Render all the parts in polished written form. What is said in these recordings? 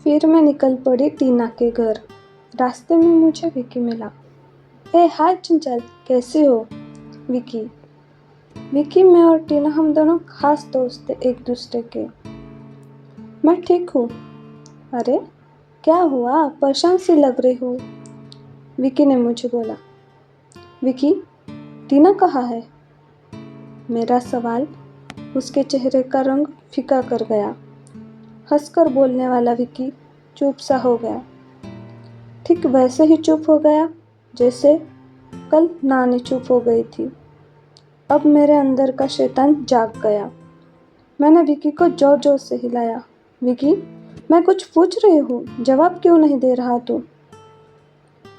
फिर मैं निकल पड़ी टीना के घर। रास्ते में मुझे विकी मिला। हाय चंचल, कैसे हो? विकी। विकी, मैं और टीना हम दोनों खास दोस्त थे एक दूसरे के। मैं ठीक हूँ। अरे क्या हुआ, परेशान सी लग रही हो? विकी ने मुझे बोला। विकी, टीना कहाँ है? मेरा सवाल उसके चेहरे का रंग फीका कर गया। हंसकर बोलने वाला विकी चुप सा हो गया। ठीक वैसे ही चुप हो गया जैसे कल नानी चुप हो गई थी। अब मेरे अंदर का शैतान जाग गया। मैंने विकी को जोर जोर से हिलाया। विकी, मैं कुछ पूछ रही हूँ, जवाब क्यों नहीं दे रहा तू?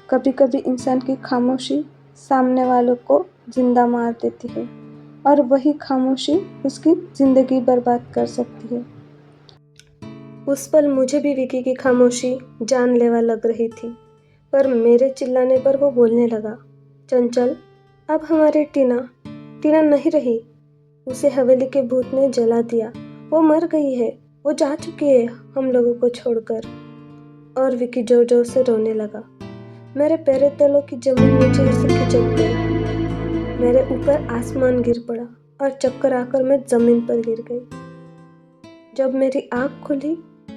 कभी कभी इंसान की खामोशी सामने वालों को जिंदा मार देती है और वही खामोशी उसकी जिंदगी बर्बाद कर सकती है। उस पल मुझे भी विकी की खामोशी जानलेवा लग रही थी, पर मेरे चिल्लाने पर वो बोलने लगा। चंचल, अब हमारी टीना नहीं रही। उसे हवेली के भूत ने जला दिया। वो मर गई है। वो जा चुकी है हम लोगों को छोड़कर। और विकी जोर जोर से रोने लगा। मेरे पैरों तलों की जमीन नीचे से खिसक गई। मेरे ऊपर आसमान गिर पड़ा और चक्कर आकर मैं जमीन पर गिर गई। जब मेरी आँख खुली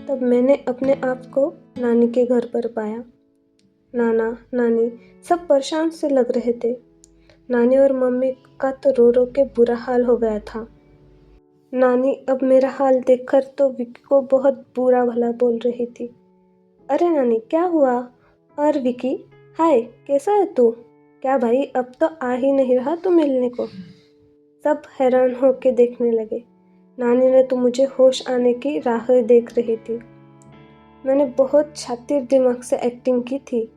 तब मैंने अपने आप को नानी के घर पर पाया। नाना नानी सब परेशान से लग रहे थे। नानी और मम्मी का तो रो रो के बुरा हाल हो गया था। नानी अब मेरा हाल देखकर तो विकी को बहुत बुरा भला बोल रही थी। अरे नानी, क्या हुआ? और विकी, हाय, कैसा है तू? क्या भाई, अब तो आ ही नहीं रहा तू मिलने को? सब हैरान होके देखने लगे। नानी ने तो मुझे होश आने की राह देख रही थी। मैंने बहुत शातिर दिमाग से एक्टिंग की थी,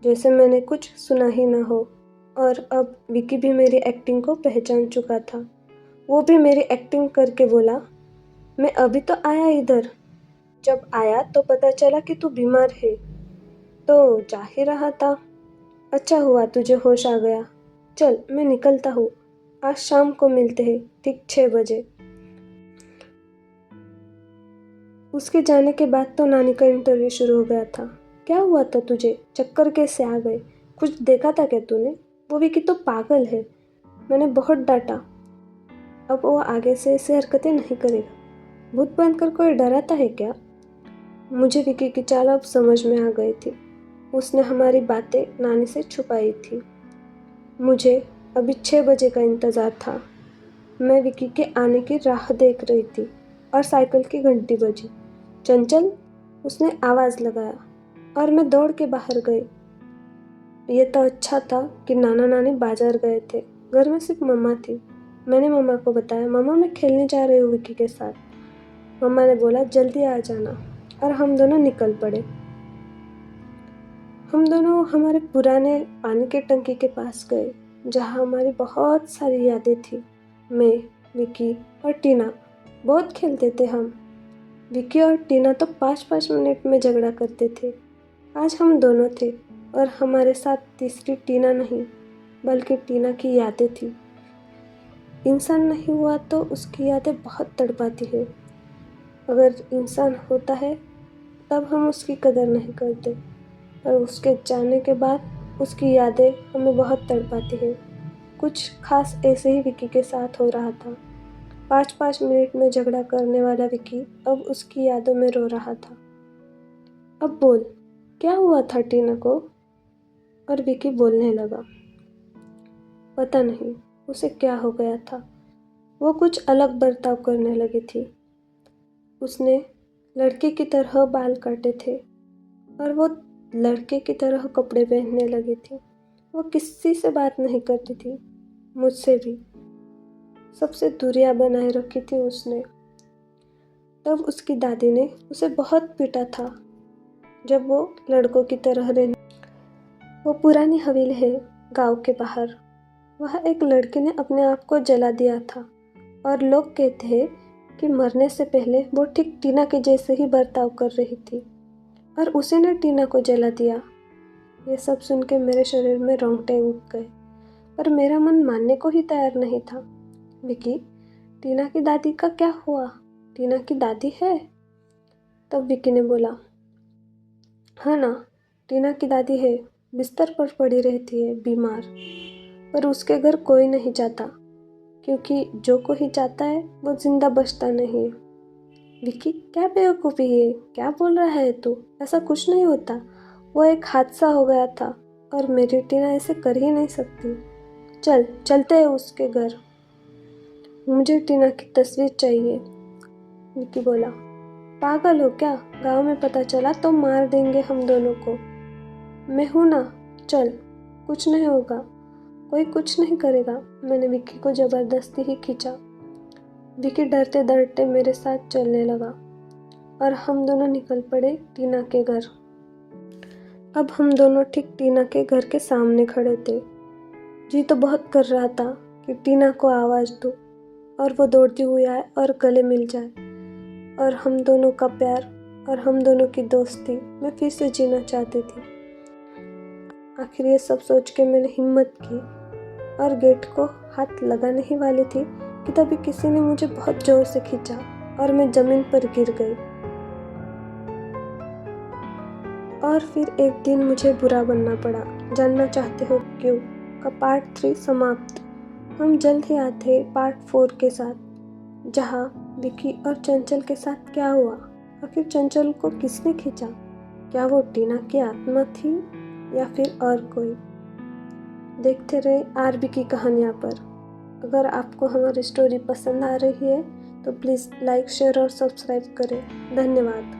जैसे मैंने कुछ सुना ही ना हो। और अब विकी भी मेरी एक्टिंग को पहचान चुका था। वो भी मेरी एक्टिंग करके बोला, मैं अभी तो आया इधर। जब आया तो पता चला कि तू बीमार है, तो जा ही रहा था। अच्छा हुआ तुझे होश आ गया। चल मैं निकलता हूँ, आज शाम को मिलते हैं ठीक 6 बजे। उसके जाने के बाद तो नानी का इंटरव्यू शुरू हो गया था। क्या हुआ था तुझे? चक्कर कैसे आ गए? कुछ देखा था क्या तूने? वो विकी तो पागल है। मैंने बहुत डांटा। अब वो आगे से ऐसी हरकतें नहीं करेगा। भूत बनकर कोई डराता है क्या? मुझे विकी की चाल अब समझ में आ गई थी। उसने हमारी बातें नानी से छुपाई थी। मुझे अभी 6 बजे का इंतज़ार था। मैं विकी के आने की राह देख रही थी और साइकिल की घंटी बजी। चंचल, उसने आवाज़ लगाया और मैं दौड़ के बाहर गई। ये तो अच्छा था कि नाना नानी बाजार गए थे। घर में सिर्फ मम्मा थी। मैंने मम्मा को बताया, मम्मा मैं खेलने जा रही हूँ विकी के साथ। मम्मा ने बोला जल्दी आ जाना, और हम दोनों निकल पड़े। हम दोनों हमारे पुराने पानी के टंकी के पास गए, जहाँ हमारी बहुत सारी यादें थी। मैं, विकी और टीना बहुत खेलते थे हम। विकी और टीना तो 5-5 मिनट में झगड़ा करते थे। आज हम दोनों थे और हमारे साथ तीसरी टीना नहीं, बल्कि टीना की यादें थी। इंसान नहीं हुआ तो उसकी यादें बहुत तड़पाती है। अगर इंसान होता है तब हम उसकी कदर नहीं करते, और उसके जाने के बाद उसकी यादें हमें बहुत तड़पाती है। कुछ खास ऐसे ही विकी के साथ हो रहा था। 5-5 मिनट में झगड़ा करने वाला विकी अब उसकी यादों में रो रहा था। अब बोल, क्या हुआ था टीना को? और विकी बोलने लगा। पता नहीं उसे क्या हो गया था। वो कुछ अलग बर्ताव करने लगी थी। उसने लड़के की तरह बाल काटे थे और वो लड़के की तरह कपड़े पहनने लगी थी। वो किसी से बात नहीं करती थी, मुझसे भी। सबसे दूरियां बनाए रखी थी उसने। तब उसकी दादी ने उसे बहुत पीटा था जब वो लड़कों की तरह रहने। वो पुरानी हवेली है गांव के बाहर। वह एक लड़के ने अपने आप को जला दिया था, और लोग कहते हैं कि मरने से पहले वो ठीक टीना के जैसे ही बर्ताव कर रही थी, और उसी ने टीना को जला दिया। ये सब सुन के मेरे शरीर में रोंगटे उठ गए, पर मेरा मन मानने को ही तैयार नहीं था। विकी, टीना की दादी का क्या हुआ? टीना की दादी है? तब विकी ने बोला, हाँ ना, टीना की दादी है, बिस्तर पर पड़ी रहती है बीमार, पर उसके घर कोई नहीं जाता, क्योंकि जो कोई जाता है वो जिंदा बचता नहीं है। विकी, क्या बेवकूफ़ी है, क्या बोल रहा है तू? ऐसा कुछ नहीं होता, वो एक हादसा हो गया था और मेरी टीना ऐसे कर ही नहीं सकती। चल चलते हैं उसके घर। मुझे टीना की तस्वीर चाहिए, विकी बोला। पागल हो क्या? गांव में पता चला तो मार देंगे हम दोनों को। मैं हूं ना, चल, कुछ नहीं होगा, कोई कुछ नहीं करेगा। मैंने विक्की को जबरदस्ती ही खींचा। विक्की डरते डरते मेरे साथ चलने लगा और हम दोनों निकल पड़े टीना के घर। अब हम दोनों ठीक टीना के घर के सामने खड़े थे। जी तो बहुत कर रहा था कि टीना को आवाज़ दूं और वो दौड़ती हुई आए और गले मिल जाए, और हम दोनों का प्यार और हम दोनों की दोस्ती मैं फिर से जीना चाहती थी। आखिर ये सब सोच के मैंने हिम्मत की और गेट को हाथ लगाने ही वाली थी कि तभी किसी ने मुझे बहुत जोर से खींचा और मैं जमीन पर गिर गई। और फिर एक दिन मुझे बुरा बनना पड़ा। जानना चाहते हो क्यों? का पार्ट 3 समाप्त। हम जल्द ही आते हैं पार्ट 4 के साथ, जहाँ विकी और चंचल के साथ क्या हुआ। आखिर चंचल को किसने खींचा? क्या वो टीना की आत्मा थी या फिर और कोई? देखते रहे आरबी की कहानियाँ पर। अगर आपको हमारी स्टोरी पसंद आ रही है तो प्लीज़ लाइक, शेयर और सब्सक्राइब करें। धन्यवाद।